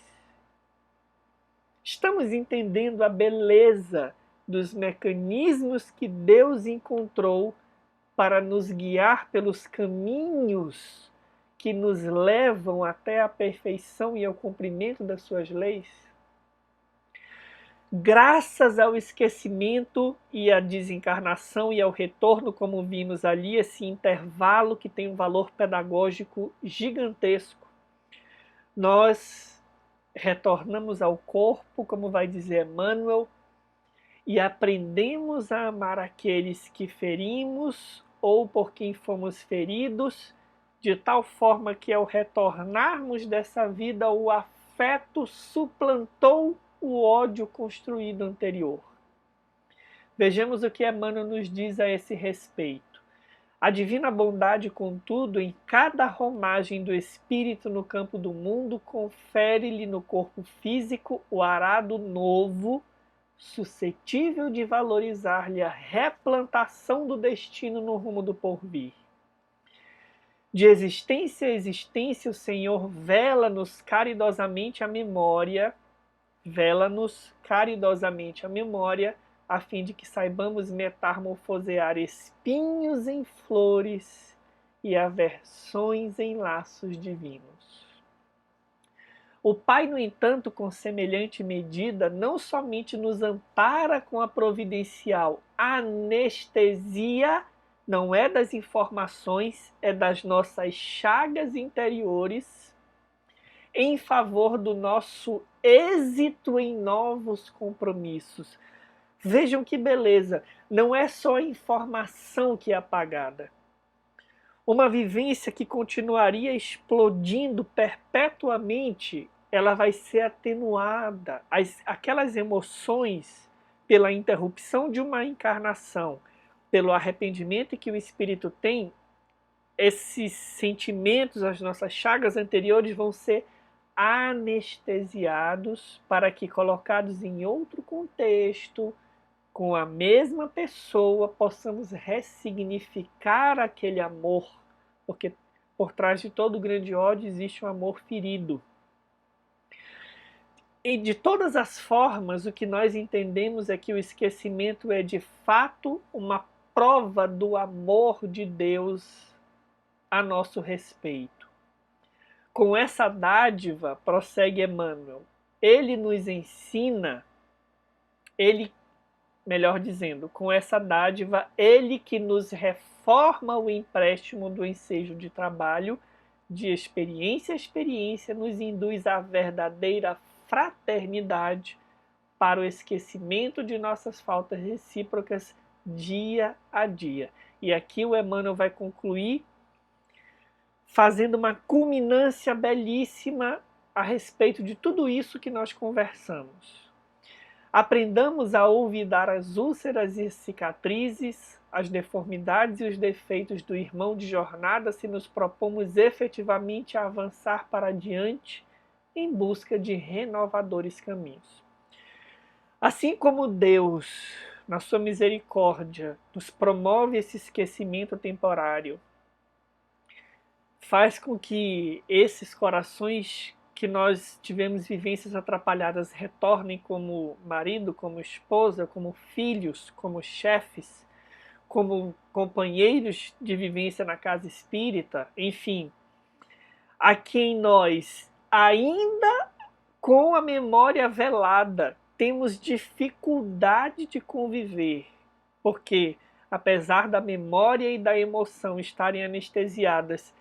Estamos entendendo a beleza dos mecanismos que Deus encontrou para nos guiar pelos caminhos que nos levam até a perfeição e ao cumprimento das suas leis? Graças ao esquecimento e à desencarnação e ao retorno, como vimos ali, esse intervalo que tem um valor pedagógico gigantesco, nós retornamos ao corpo, como vai dizer Emmanuel, e aprendemos a amar aqueles que ferimos ou por quem fomos feridos, de tal forma que ao retornarmos dessa vida o afeto suplantou o ódio construído anterior. Vejamos o que Emmanuel nos diz a esse respeito. A divina bondade, contudo, em cada romagem do espírito no campo do mundo, confere-lhe no corpo físico o arado novo, suscetível de valorizar-lhe a replantação do destino no rumo do porvir. De existência a existência, o Senhor vela-nos caridosamente a memória, a fim de que saibamos metamorfosear espinhos em flores e aversões em laços divinos. O Pai, no entanto, com semelhante medida, não somente nos ampara com a providencial anestesia, não é das informações, é das nossas chagas interiores, em favor do nosso êxito em novos compromissos. Vejam que beleza, não é só a informação que é apagada. Uma vivência que continuaria explodindo perpetuamente, ela vai ser atenuada. Aquelas emoções, pela interrupção de uma encarnação, pelo arrependimento que o espírito tem, esses sentimentos, as nossas chagas anteriores vão ser anestesiados para que, colocados em outro contexto, com a mesma pessoa, possamos ressignificar aquele amor, porque por trás de todo grande ódio existe um amor ferido. E de todas as formas, o que nós entendemos é que o esquecimento é de fato uma prova do amor de Deus a nosso respeito. Com essa dádiva, prossegue Emmanuel, ele nos ensina, melhor dizendo, com essa dádiva, ele que nos reforma o empréstimo do ensejo de trabalho, de experiência a experiência, nos induz à verdadeira fraternidade para o esquecimento de nossas faltas recíprocas dia a dia. E aqui o Emmanuel vai concluir fazendo uma culminância belíssima a respeito de tudo isso que nós conversamos. Aprendamos a olvidar as úlceras e cicatrizes, as deformidades e os defeitos do irmão de jornada se nos propomos efetivamente a avançar para adiante em busca de renovadores caminhos. Assim como Deus, na sua misericórdia, nos promove esse esquecimento temporário, faz com que esses corações que nós tivemos vivências atrapalhadas retornem como marido, como esposa, como filhos, como chefes, como companheiros de vivência na casa espírita, enfim, a quem nós, ainda com a memória velada, temos dificuldade de conviver, porque, apesar da memória e da emoção estarem anestesiadas,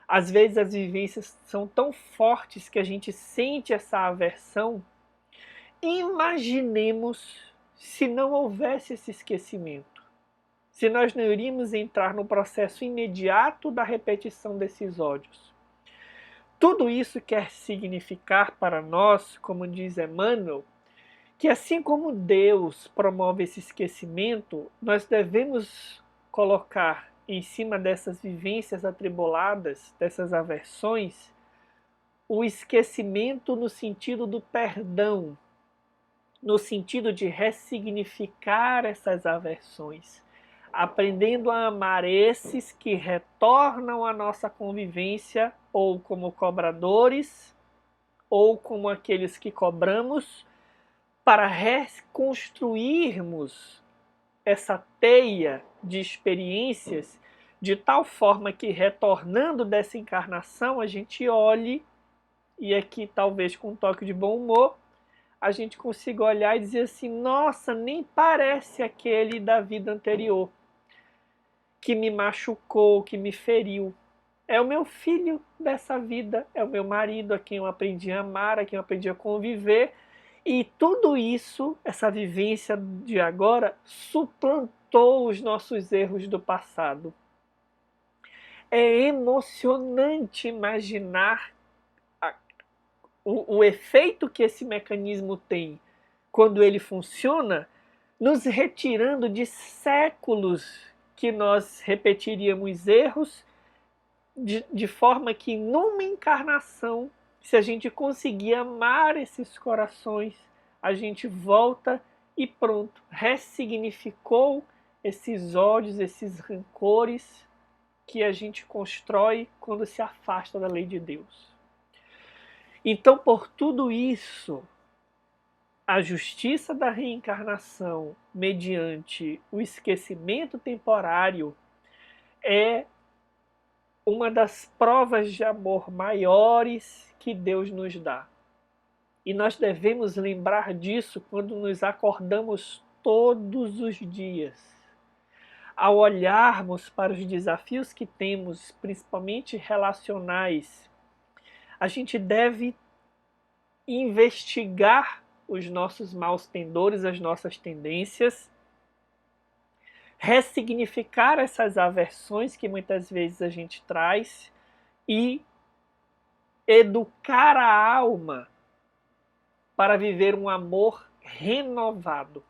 às vezes as vivências são tão fortes que a gente sente essa aversão. Imaginemos se não houvesse esse esquecimento, se nós não iríamos entrar no processo imediato da repetição desses ódios. Tudo isso quer significar para nós, como diz Emmanuel, que assim como Deus promove esse esquecimento, nós devemos colocar em cima dessas vivências atribuladas, dessas aversões, o esquecimento no sentido do perdão, no sentido de ressignificar essas aversões, aprendendo a amar esses que retornam à nossa convivência, ou como cobradores, ou como aqueles que cobramos, para reconstruirmos essa teia de experiências de tal forma que, retornando dessa encarnação, a gente olhe, e aqui talvez com um toque de bom humor, a gente consiga olhar e dizer assim, nossa, nem parece aquele da vida anterior, que me machucou, que me feriu. É o meu filho dessa vida, é o meu marido, a quem eu aprendi a amar, a quem eu aprendi a conviver, e tudo isso, essa vivência de agora, suplantou os nossos erros do passado. É emocionante imaginar o efeito que esse mecanismo tem quando ele funciona, nos retirando de séculos que nós repetiríamos erros, de forma que numa encarnação, se a gente conseguir amar esses corações, a gente volta e pronto, ressignificou esses ódios, esses rancores que a gente constrói quando se afasta da lei de Deus. Então, por tudo isso, a justiça da reencarnação, mediante o esquecimento temporário, é uma das provas de amor maiores que Deus nos dá. E nós devemos lembrar disso quando nos acordamos todos os dias. Ao olharmos para os desafios que temos, principalmente relacionais, a gente deve investigar os nossos maus pendores, as nossas tendências, ressignificar essas aversões que muitas vezes a gente traz e educar a alma para viver um amor renovado.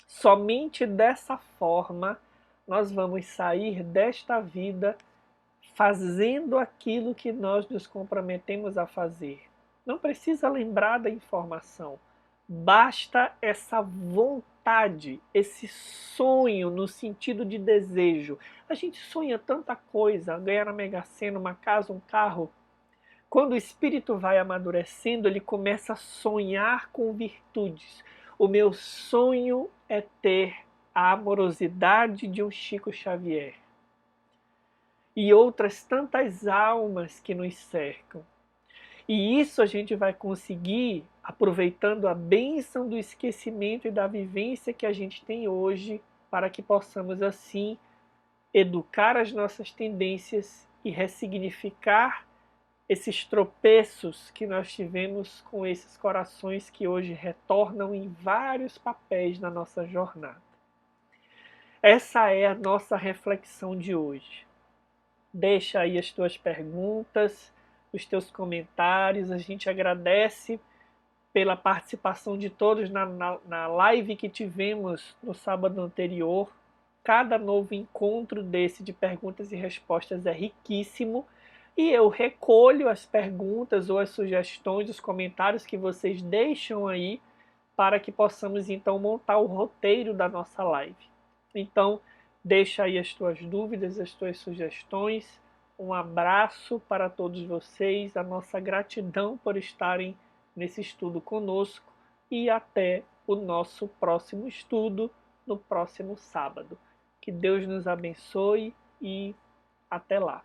Somente dessa forma nós vamos sair desta vida fazendo aquilo que nós nos comprometemos a fazer. Não precisa lembrar da informação, basta essa vontade, esse sonho no sentido de desejo. A gente sonha tanta coisa, ganhar na Mega Sena, uma casa, um carro. Quando o espírito vai amadurecendo, ele começa a sonhar com virtudes. O meu sonho é ter a amorosidade de um Chico Xavier e outras tantas almas que nos cercam. E isso a gente vai conseguir aproveitando a bênção do esquecimento e da vivência que a gente tem hoje, para que possamos assim educar as nossas tendências e ressignificar esses tropeços que nós tivemos com esses corações que hoje retornam em vários papéis na nossa jornada. Essa é a nossa reflexão de hoje. Deixa aí as tuas perguntas, os teus comentários. A gente agradece pela participação de todos na live que tivemos no sábado anterior. Cada novo encontro desse de perguntas e respostas é riquíssimo. E eu recolho as perguntas ou as sugestões, os comentários que vocês deixam aí, para que possamos então montar o roteiro da nossa live. Então, deixa aí as tuas dúvidas, as tuas sugestões. Um abraço para todos vocês, a nossa gratidão por estarem nesse estudo conosco e até o nosso próximo estudo no próximo sábado. Que Deus nos abençoe e até lá.